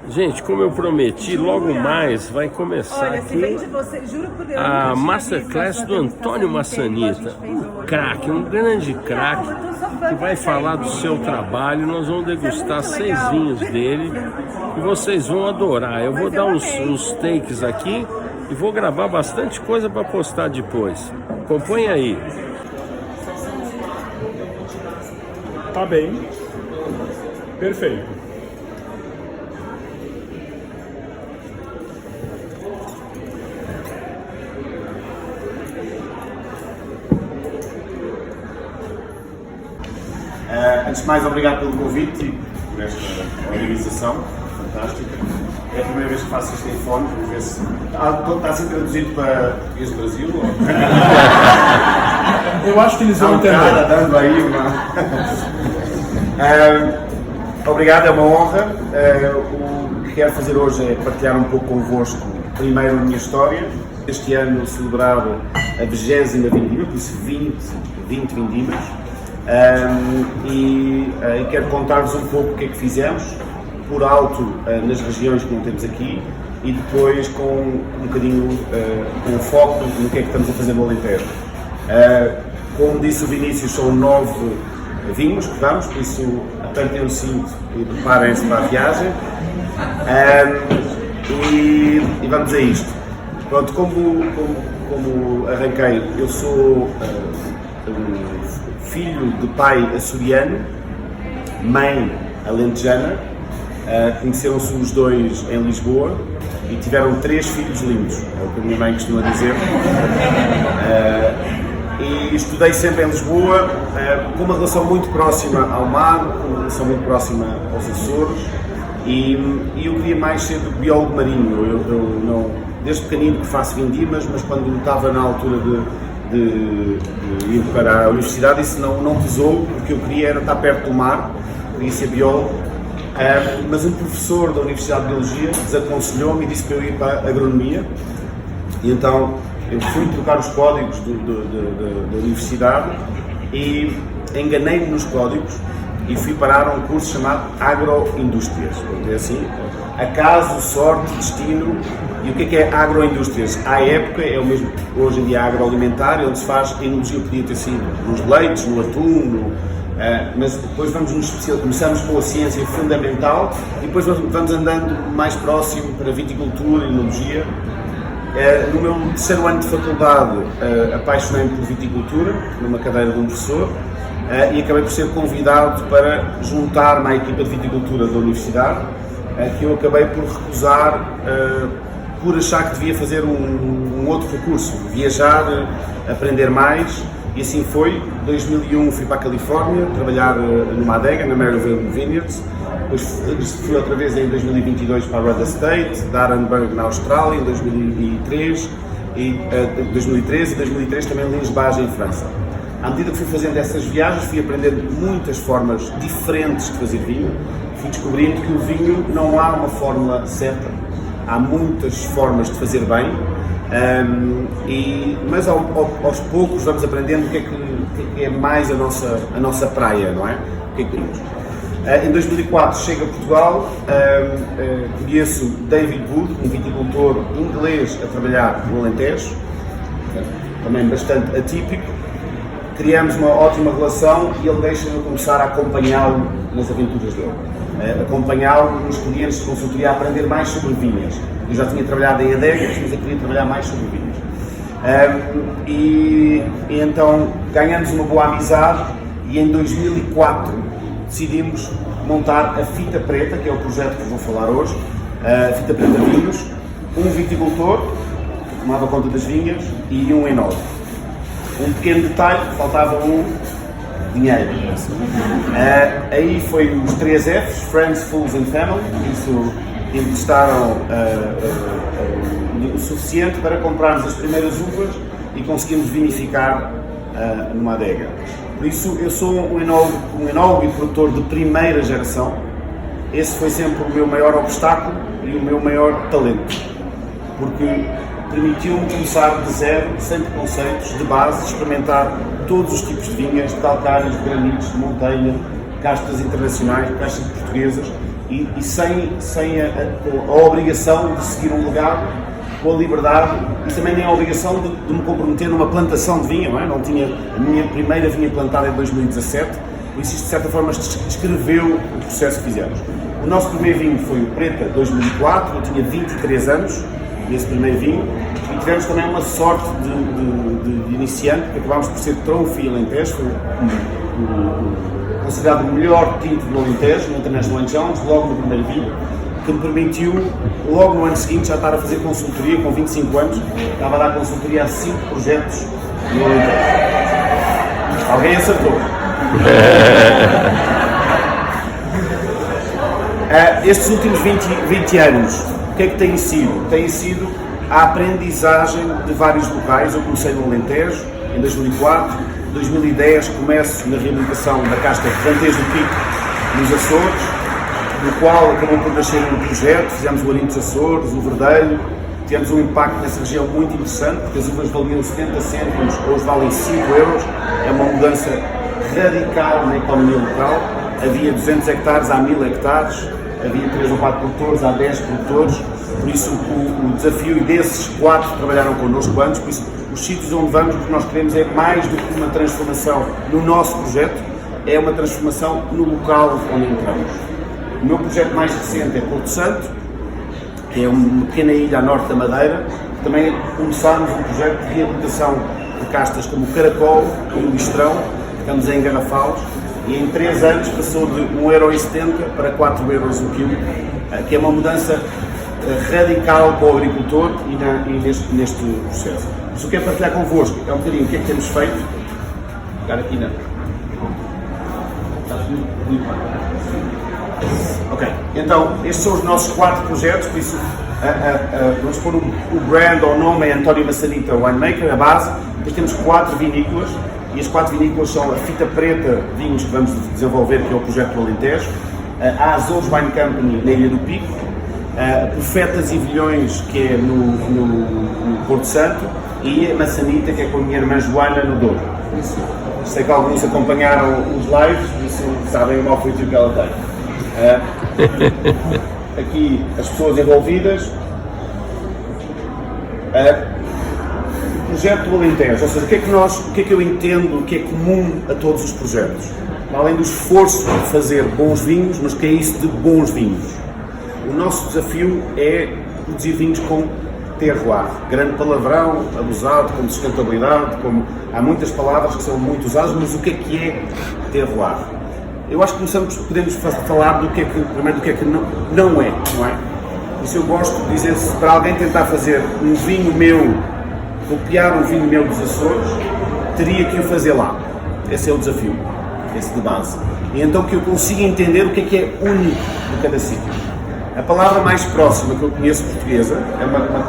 Gente, como eu prometi, logo mais vai começar aqui a Masterclass do Antônio Massanita, um craque, um grande craque, que vai falar do seu trabalho. Nós vamos degustar 6 vinhos dele e vocês vão adorar. Eu vou dar uns takes aqui e vou gravar bastante coisa para postar depois. Acompanhe aí. Tá bem. Perfeito. Antes de mais, obrigado pelo convite e por esta organização fantástica. É a primeira vez que faço isto em fone, vamos ver se está a ser traduzido para português do Brasil. Ou... Eu acho que eles vão entender. Dando aí uma... Obrigado, é uma honra. O que quero fazer hoje é partilhar um pouco convosco, primeiro, a minha história. Este ano celebrava a 20ª vindima, por isso 20 vindimas. E quero contar-vos um pouco o que é que fizemos, por alto nas regiões que não temos aqui, e depois com um bocadinho com foco no que é que estamos a fazer no Alentejo. Como disse o Vinícius, são 9 vinhos que damos, por isso apertem o cinto e preparem-se para a viagem. E vamos a isto. Pronto, como arranquei, eu sou filho de pai açoriano, mãe alentejana. Conheceram-se os dois em Lisboa e tiveram 3 filhos lindos, é o que a minha mãe costuma dizer. E estudei sempre em Lisboa, com uma relação muito próxima ao mar, com uma relação muito próxima aos Açores, e eu queria mais ser biólogo marinho. Eu não, desde pequenino que faço vindimas, mas quando estava na altura de ir para a universidade, isso não pesou, porque eu queria era estar perto do mar, queria ser biólogo, mas um professor da Universidade de Biologia desaconselhou-me e disse para eu ir para a agronomia, e então eu fui trocar os códigos da universidade e enganei-me nos códigos e fui parar a um curso chamado Agroindústrias. É assim, acaso, sorte, destino. E o que é agroindústrias? À época é o mesmo, hoje em dia agroalimentar, onde se faz enologia, podia ter sido nos leites, no atum, mas depois começamos com a ciência fundamental e depois vamos andando mais próximo para viticultura e enologia. No meu 3º ano de faculdade apaixonei-me por viticultura, numa cadeira de um professor, e acabei por ser convidado para juntar-me à equipa de viticultura da universidade, que eu acabei por recusar por achar que devia fazer um outro percurso, viajar, aprender mais, e assim foi. Em 2001 fui para a Califórnia trabalhar numa adega, na Maryville Vineyards, depois fui outra vez em 2022 para a Rudder State, D'Arenberg na Austrália, em 2013 e 2003 também em Liège em França. À medida que fui fazendo essas viagens, fui aprendendo muitas formas diferentes de fazer vinho, fui descobrindo que o vinho não há uma fórmula certa. Há muitas formas de fazer bem, mas aos poucos vamos aprendendo o que é mais a nossa praia, não é? O que é que queremos. Em 2004 chego a Portugal, conheço David Wood, um viticultor inglês a trabalhar no Alentejo, também bastante atípico. Criamos uma ótima relação e ele deixa-me começar a acompanhá-lo nas aventuras dele. Acompanhá-lo nos clientes de consultoria a aprender mais sobre vinhas. Eu já tinha trabalhado em adegas, mas eu queria trabalhar mais sobre vinhas. E então ganhamos uma boa amizade e em 2004 decidimos montar a Fita Preta, que é o projeto que vou falar hoje, a Fita Preta Vinhos, um viticultor que tomava conta das vinhas e um enólogo. Um pequeno detalhe, faltava dinheiro. Aí foi os 3 Fs, Friends, Fools and Family, isso emprestaram o suficiente para comprarmos as primeiras uvas e conseguimos vinificar numa adega. Por isso eu sou um enólogo e produtor de primeira geração. Esse foi sempre o meu maior obstáculo e o meu maior talento, porque permitiu-me começar de zero, sem preconceitos, de base, experimentar todos os tipos de vinhas, de calcários, de granitos, de montanha, castas internacionais, castas portuguesas, e sem a obrigação de seguir um legado, com a liberdade, e também nem a obrigação de me comprometer numa plantação de vinha, não é? Não tinha, a minha primeira vinha plantada em 2017, por isso isto de certa forma descreveu o processo que fizemos. O nosso primeiro vinho foi o Preta 2004, eu tinha 23 anos nesse primeiro vinho, e tivemos também uma sorte de iniciante, porque acabámos por ser Trophy Alentejo, foi considerado o melhor tinto do Alentejo, no International Wine Challenge, logo no primeiro vinho, que me permitiu, logo no ano seguinte, já estar a fazer consultoria, com 25 anos, estava a dar consultoria a 5 projetos no Alentejo. Alguém acertou. Estes últimos 20 anos, o que é que tem sido? Tem sido a aprendizagem de vários locais. Eu comecei no Alentejo, em 2004, em 2010 começo na reabilitação da casta Rantejo do Pico, nos Açores, no qual acabou por nascer um projeto, fizemos o Arinho dos Açores, o Verdelho, tivemos um impacto nessa região muito interessante, porque as uvas valiam 70 cêntimos, hoje valem 5 euros, é uma mudança radical na economia local. Havia 200 hectares a 1000 hectares, havia 3 ou 4 produtores, há 10 produtores, por isso o desafio, e desses 4 trabalharam connosco antes, por isso os sítios onde vamos, o que nós queremos é mais do que uma transformação no nosso projeto, é uma transformação no local onde entramos. O meu projeto mais recente é Porto Santo, que é uma pequena ilha a norte da Madeira. Também começámos um projeto de reabilitação de castas como o Caracol e o Listrão, estamos a engarrafá-los, e em 3 anos passou de 1,70€ para 4 euros o quilo, que é uma mudança radical para o agricultor e neste processo. Mas o que eu quero partilhar convosco é um bocadinho o que é que temos feito. Ficar aqui na... Ok, então estes são os nossos 4 projetos, por isso vamos pôr o brand ou o nome é António Massanita Winemaker, a base. Depois temos 4 vinícolas, e as 4 vinícolas são a Fita Preta, vinhos que vamos desenvolver, que é o projeto do Alentejo, a Azores Wine Company na Ilha do Pico, a Profetas e Vilhões, que é no Porto Santo, e a Massanita, que é com a minha irmã Joana, no Douro. Por isso, sei que alguns acompanharam os lives, por isso sabem o mau feitio que ela tem. Aqui as pessoas envolvidas, o projeto do Alentejo, ou seja, o que é que eu entendo, o que é comum a todos os projetos, além do esforço de fazer bons vinhos, mas que é isso de bons vinhos. O nosso desafio é produzir vinhos com terroir, grande palavrão, abusado, com sustentabilidade, há muitas palavras que são muito usadas, mas o que é terroir? Eu acho que podemos falar primeiro do que é que não é? Por isso eu gosto de dizer, se para alguém tentar fazer um vinho meu, copiar um vinho meu dos Açores, teria que o fazer lá. Esse é o desafio, esse de base. E então que eu consiga entender o que é único de cada sítio. A palavra mais próxima que eu conheço portuguesa é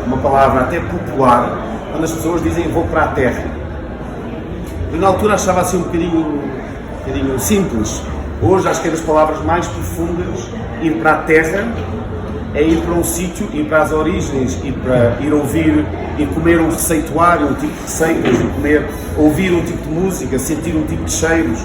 uma palavra até popular, quando as pessoas dizem vou para a terra. Eu na altura achava assim um bocadinho simples. Hoje acho que é das palavras mais profundas. Ir para a terra é ir para um sítio, ir para as origens, ir ouvir, ir comer um receituário, um tipo de receitas, ouvir um tipo de música, sentir um tipo de cheiros.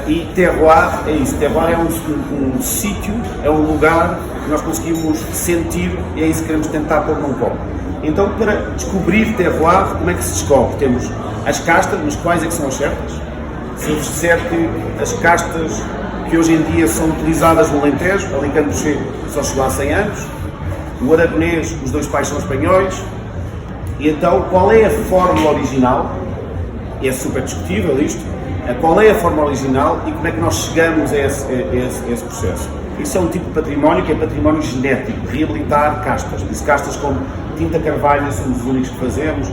E terroir é isso. Terroir é um sítio, é um lugar que nós conseguimos sentir, e é isso que queremos tentar pôr num copo. Então, para descobrir terroir, como é que se descobre? Temos as castas, mas quais é que são as certas? Se vos disser que as castas que hoje em dia são utilizadas no Alentejo, Alicante só chegou há 100 anos, o aragonês, os 2 pais são espanhóis, e então qual é a fórmula original? É super discutível isto. Qual é a forma original e como é que nós chegamos a esse processo? Isso é um tipo de património que é património genético, reabilitar castas. Por isso, castas como Tinta Carvalho somos os únicos que fazemos,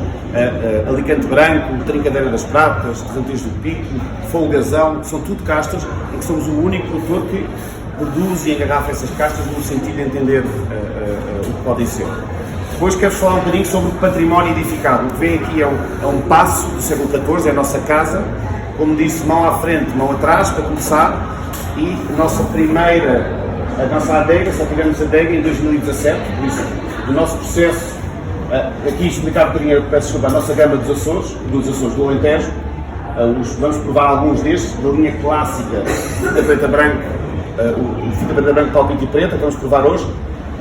Alicante Branco, Trincadeira das Pratas, Rantejo do Pico, Folgazão, são tudo castas em que somos o único produtor que produz e engarrafa essas castas no sentido de entender o que podem ser. Depois quero falar um bocadinho sobre o património edificado. O que vem aqui é um passo do século XIV, é a nossa casa. Como disse, mão à frente, mão atrás, para começar, e a nossa adega, só tivemos adega em 2017, por isso o nosso processo Aqui explicar um bocadinho, peço desculpa, a nossa gama dos Açores do Alentejo. Vamos provar alguns destes, da linha clássica Fita Preta Branco, o Fita Preta Branco Palpite e Preta, que vamos provar hoje.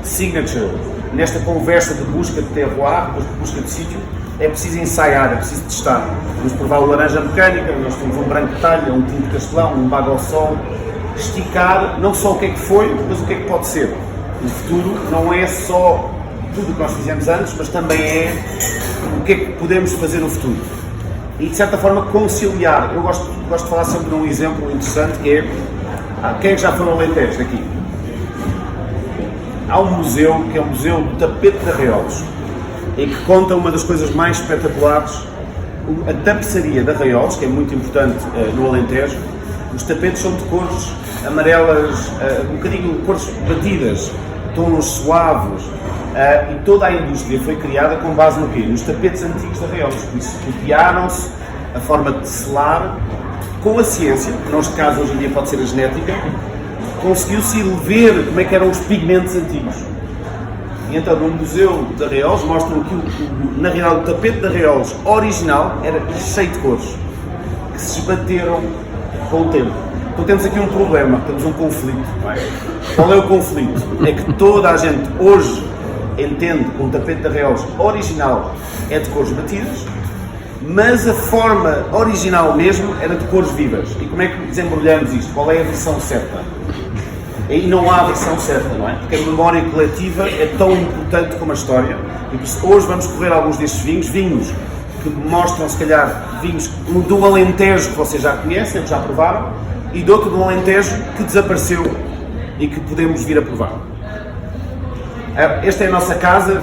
Signature, nesta conversa de busca de terroir, de busca de sítio, é preciso ensaiar, é preciso testar. Vamos provar o laranja mecânica, nós temos um branco de talha, um tinto castelão, um bago ao sol. Esticar não só o que é que foi, mas o que é que pode ser. O futuro não é só tudo o que nós fizemos antes, mas também é o que é que podemos fazer no futuro. E de certa forma conciliar. Eu gosto de falar sempre de um exemplo interessante que é quem é que já foi ao Alentejo daqui? Há um museu que é o Museu do Tapete de Arraiolos e que conta uma das coisas mais espetaculares, a tapeçaria de Arraiolos, que é muito importante no Alentejo. Os tapetes são de cores amarelas, um bocadinho cores batidas, tons suaves, e toda a indústria foi criada com base no quê? Nos tapetes antigos de Arraiolos. Por isso, copiaram-se a forma de selar com a ciência, que neste caso hoje em dia pode ser a genética, conseguiu-se ver como é que eram os pigmentos antigos. E então no Museu de Arraiolos mostram que na realidade o tapete de Arraiolos original era cheio de cores, que se esbateram com o tempo. Então temos aqui um problema, temos um conflito. Qual é o conflito? É que toda a gente hoje entende que um tapete de Arraiolos original é de cores batidas, mas a forma original mesmo era de cores vivas. E como é que desembrulhamos isto? Qual é a versão certa? Aí não há versão certa, não é? Porque a memória coletiva é tão importante como a história. E por isso hoje vamos correr alguns destes vinhos que mostram, se calhar, vinhos do Alentejo que vocês já conhecem, que já provaram, e de outro do Alentejo que desapareceu e que podemos vir a provar. Esta é a nossa casa,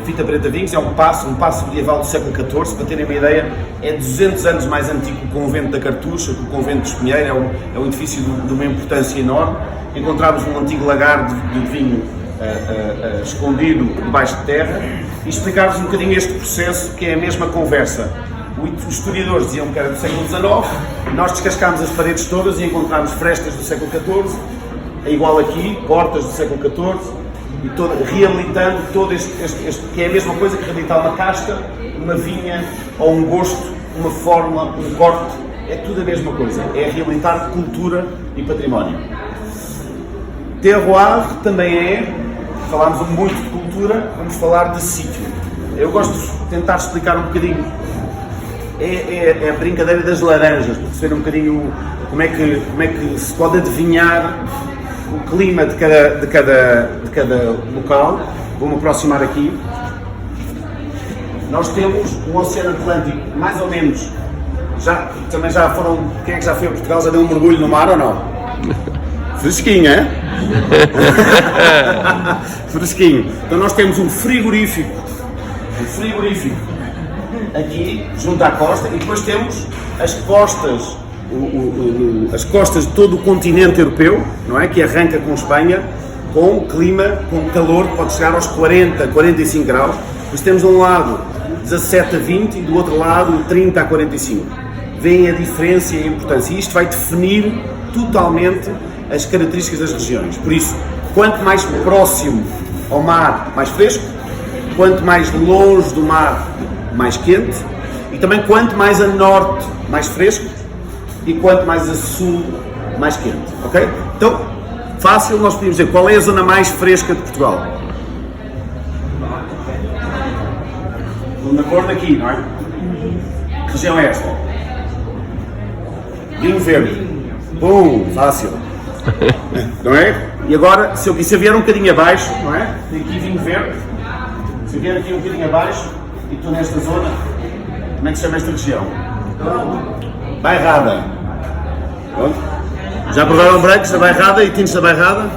Fita Preta Vinhos, é um paço medieval do século XIV, para terem uma ideia, é 200 anos mais antigo que o convento da Cartucha, que o convento de Espinheiro, é um edifício de uma importância enorme. Encontramos um antigo lagar de vinho escondido debaixo de terra e explicar-vos um bocadinho este processo, que é a mesma conversa. Os historiadores diziam que era do século XIX, nós descascámos as paredes todas e encontramos frestas do século XIV, é igual aqui, portas do século XIV, e reabilitando todo este, que é a mesma coisa que reabilitar uma casca, uma vinha, ou um gosto, uma fórmula, um corte, é tudo a mesma coisa, é reabilitar cultura e património. Terroir também é, falámos muito de cultura, vamos falar de sítio. Eu gosto de tentar explicar um bocadinho, é a brincadeira das laranjas, para perceber um bocadinho como é que se pode adivinhar o clima de cada local. Vou-me aproximar aqui. Nós temos um Oceano Atlântico, mais ou menos, também já foram, quem é que já foi a Portugal, já deu um mergulho no mar ou não? Fresquinho, é? Fresquinho. Então nós temos um frigorífico aqui, junto à costa, e depois temos as costas, as costas de todo o continente europeu, não é? Que arranca com Espanha, com clima, com calor, que pode chegar aos 40, 45 graus. Depois temos de um lado 17 a 20 e do outro lado 30 a 45. Veem a diferença e a importância. E isto vai definir totalmente as características das regiões. Por isso, quanto mais próximo ao mar, mais fresco, quanto mais longe do mar, mais quente, e também quanto mais a norte, mais fresco, e quanto mais a sul, mais quente, ok? Então, fácil, nós podemos dizer qual é a zona mais fresca de Portugal. Na cor daqui, não é? Que região é esta? Vinho Verde. Bom, fácil. Não é? E agora, se eu vier um bocadinho abaixo, não é? Tem aqui Vinho Verde. Se eu vier aqui um bocadinho abaixo, e estou nesta zona, como é que se chama esta região? Bairrada. Pronto. Já provaram brancos da Bairrada e tintos da Bairrada?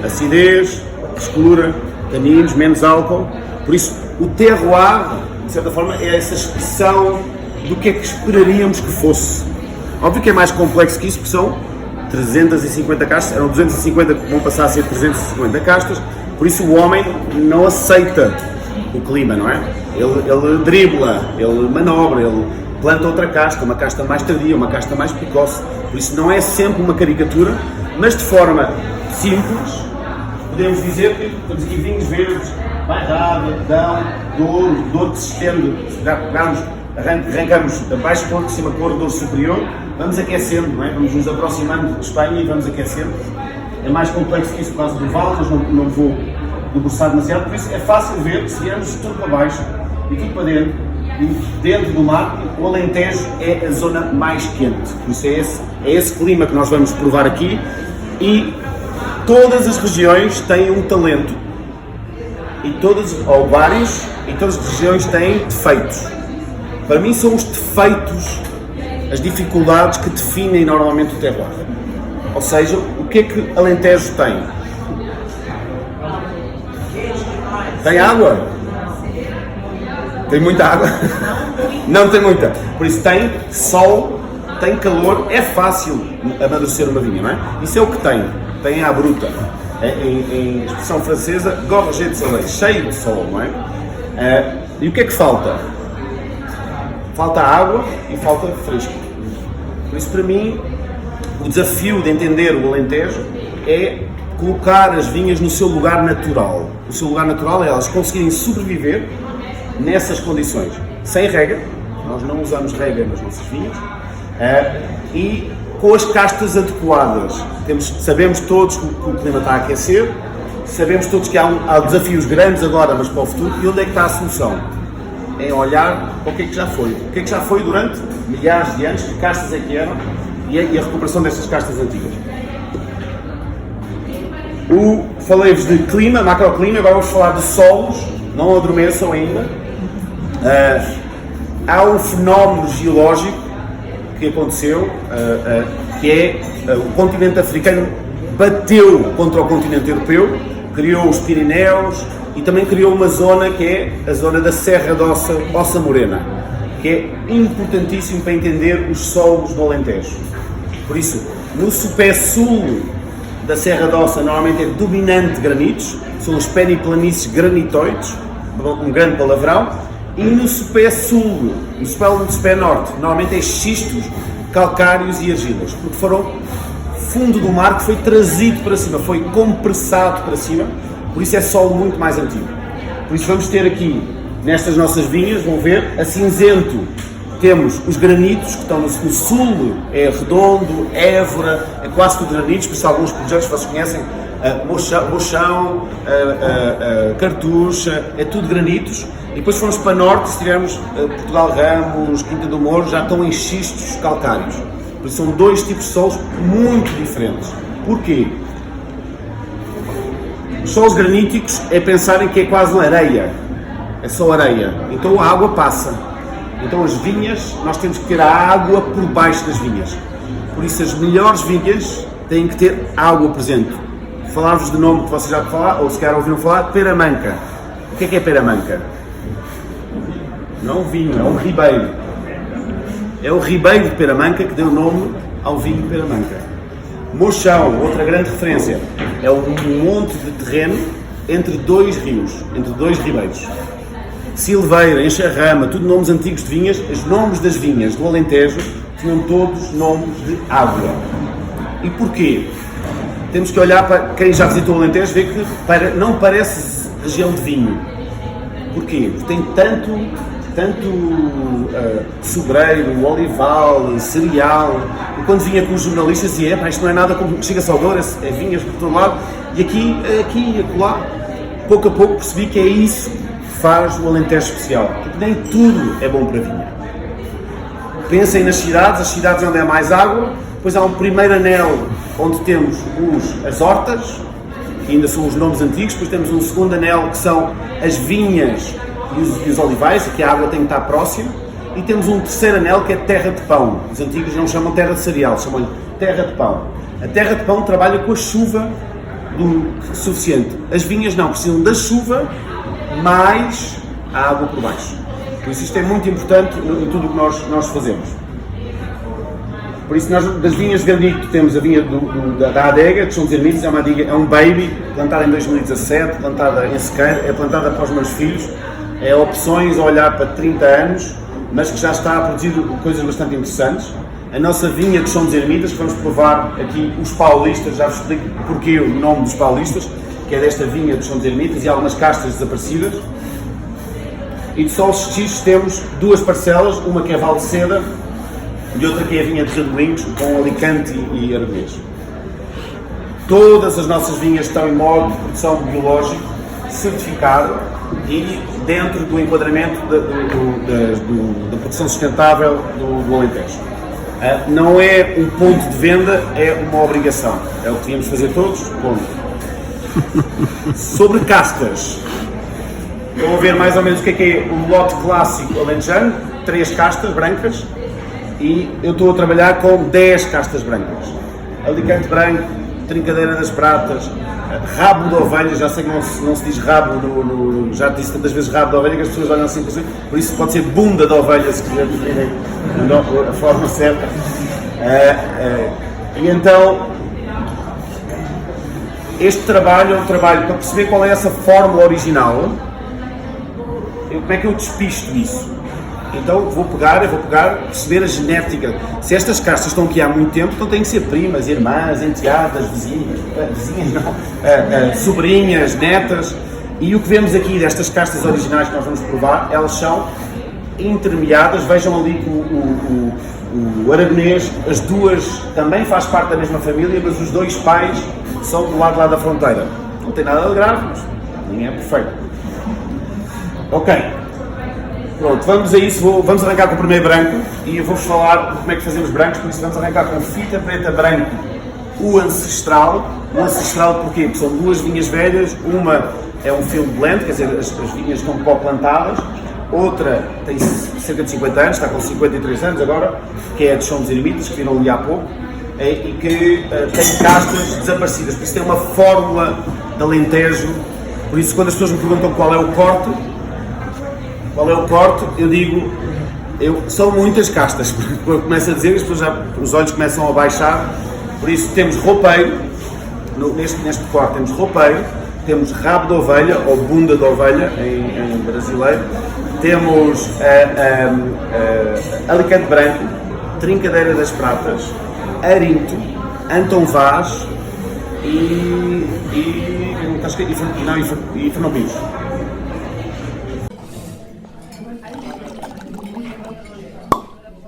Acidez, escura, taninos, menos álcool. Por isso, o terroir, de certa forma, é essa expressão do que é que esperaríamos que fosse. Óbvio que é mais complexo que isso, porque são 350 castas, eram 250 que vão passar a ser 350 castas, por isso o homem não aceita o clima, não é? Ele dribla, ele manobra, ele planta outra casta, uma casta mais tardia, uma casta mais precoce, por isso não é sempre uma caricatura, mas de forma simples, podemos dizer que temos aqui vinhos verdes, Bairrada, Dão, Douro que se estende, arrancamos da baixa cor, de cima cor, Douro superior, vamos aquecendo, não é? Vamos nos aproximando de Espanha e vamos aquecendo. É mais complexo que isso por causa do vale, mas não vou debruçar demasiado, por isso é fácil ver, se viermos tudo para baixo e tudo para dentro, e dentro do mar, o Alentejo é a zona mais quente, por isso é esse clima que nós vamos provar aqui, e todas as regiões têm um talento, ou vários, e todas as regiões têm defeitos. Para mim são os defeitos, as dificuldades que definem normalmente o terroir. Ou seja, o que é que Alentejo tem? Tem água? Tem muita água? Não tem muita. Por isso tem sol, tem calor, é fácil amadurecer uma vinha, não é? Isso é o que tem. Tem à bruta. Em expressão francesa, gorgé de soleil, cheio de sol, não é? E o que é que falta? Falta água e falta fresco. Por isso, para mim, o desafio de entender o Alentejo é colocar as vinhas no seu lugar natural. O seu lugar natural é elas conseguirem sobreviver nessas condições, sem rega, nós não usamos rega nas nossas vinhas, e com as castas adequadas. Sabemos todos que o clima está a aquecer, sabemos todos que há desafios grandes agora, mas para o futuro, e onde é que está a solução? É olhar para o que é que já foi. O que é que já foi durante milhares de anos, que castas é que eram, e a recuperação destas castas antigas. Falei-vos de clima, macroclima, agora vamos falar de solos, não adormeçam ainda. Há um fenómeno geológico que aconteceu, que é o continente africano bateu contra o continente europeu, criou os Pirineus e também criou uma zona que é a zona da Serra da Ossa Morena, que é importantíssimo para entender os solos do Alentejo. Por isso, no sopé sul da Serra da Ossa normalmente é dominante granitos, são os periplanícies granitoides, um grande palavrão, e no sopé sul, no sopé norte, normalmente é xistos, calcários e argilas, porque foram fundo do mar que foi trazido para cima, foi compressado para cima, por isso é solo muito mais antigo. Por isso vamos ter aqui, nestas nossas vinhas, vão ver, a cinzento, temos os granitos, que estão no sul, é Redondo, Évora, é quase tudo granitos, por isso alguns projetos que vocês conhecem, Bochão, Cartucha, é tudo granitos. E depois fomos para norte, se tivermos Portugal Ramos, Quinta do Moro, já estão em xistos calcários. Por isso são dois tipos de solos muito diferentes. Porquê? Os solos graníticos é pensarem que é quase uma areia, é só areia, então a água passa. Então as vinhas, nós temos que ter a água por baixo das vinhas. Por isso as melhores vinhas têm que ter água presente. Falar-vos do nome que vocês já falaram, ou se calhar ouviram falar, Peramanca. O que é Peramanca? Não é um vinho, é um ribeiro. É o ribeiro de Peramanca que deu o nome ao vinho de Peramanca. Mochão, outra grande referência, é um monte de terreno entre dois rios, entre dois ribeiros. Silveira, Encharrama, tudo nomes antigos de vinhas. Os nomes das vinhas do Alentejo tinham todos nomes de água. E porquê? Temos que olhar para quem já visitou o Alentejo e ver que não parece região de vinho. Porquê? Porque tem tanto sobreiro, olival, cereal. E quando vinha com os jornalistas dizia, isto não é nada como chega-se ao Douro, é vinhas por todo lado. E aqui e acolá, pouco a pouco percebi que é isso que faz o Alentejo especial. Porque nem tudo é bom para vinha. Pensem nas cidades, as cidades onde há mais água. Depois há um primeiro anel onde temos as hortas, que ainda são os nomes antigos. Depois temos um segundo anel que são as vinhas e os olivais, que a água tem que estar próxima. E temos um terceiro anel que é terra de pão. Os antigos não chamam terra de cereal, chamam-lhe terra de pão. A terra de pão trabalha com a chuva suficiente. As vinhas não, precisam da chuva mais a água por baixo. Por isso isto é muito importante em tudo o que nós fazemos. Por isso nós, das vinhas de granito, temos a vinha da adega, de São José Ermitas, é um baby, plantada em 2017, plantada em sequeiro, é plantada para os meus filhos, é opções a olhar para 30 anos, mas que já está a produzir coisas bastante interessantes. A nossa vinha de São José Ermitas, que vamos provar aqui os paulistas, já vos explico porquê o nome dos paulistas, que que é desta vinha dos São Ermitas, e algumas castas desaparecidas. E de Solstícios temos 2 parcelas, uma que é Valdeceda e outra que é a vinha de Redemoinhos, com Alicante e Aragonês. Todas as nossas vinhas estão em modo de produção biológico, certificado e dentro do enquadramento da produção sustentável do Alentejo. Não é um ponto de venda, é uma obrigação. É o que devíamos fazer todos, ponto. Sobre castas, vão ver mais ou menos o que é um lote clássico alentejano, 3 castas brancas, e eu estou a trabalhar com 10 castas brancas. Alicante branco, Trincadeira das Pratas, rabo de ovelha, já sei que não se diz rabo, já disse tantas vezes rabo de ovelha que as pessoas olham assim, por isso pode ser bunda de ovelha, se quiser definir a forma certa. E então, este trabalho é um trabalho para perceber qual é essa fórmula original. Como é que eu despisto isso? Então vou pegar, perceber a genética. Se estas castas estão aqui há muito tempo, então têm que ser primas, irmãs, enteadas, vizinhas não, sobrinhas, netas. E o que vemos aqui destas castas originais que nós vamos provar, elas são intermediadas. Vejam ali que o aragonês, as duas também faz parte da mesma família, mas os 2 pais são do lado lá da fronteira. Não tem nada de grave, mas ninguém é perfeito. Ok. Pronto, vamos a isso, vamos arrancar com o primeiro branco e eu vou-vos falar como é que fazemos brancos, por isso vamos arrancar com fita preta branco, o ancestral. O ancestral porquê? Porque são 2 vinhas velhas, uma é um field blend, quer dizer, as vinhas estão pó plantadas, outra tem cerca de 50 anos, está com 53 anos agora, que é a de São Ermitas, que viram ali há pouco, e que tem castas desaparecidas, por isso tem uma fórmula de Alentejo. Por isso quando as pessoas me perguntam qual é o corte, eu digo, são muitas castas, porque eu começo a dizer, as pessoas os olhos começam a baixar. Por isso temos roupeiro, neste corte temos roupeiro, temos rabo de ovelha, ou bunda de ovelha em brasileiro, temos Alicante branco, Trincadeira das Pratas, Arinto, Antão Vaz e Fernão Pires.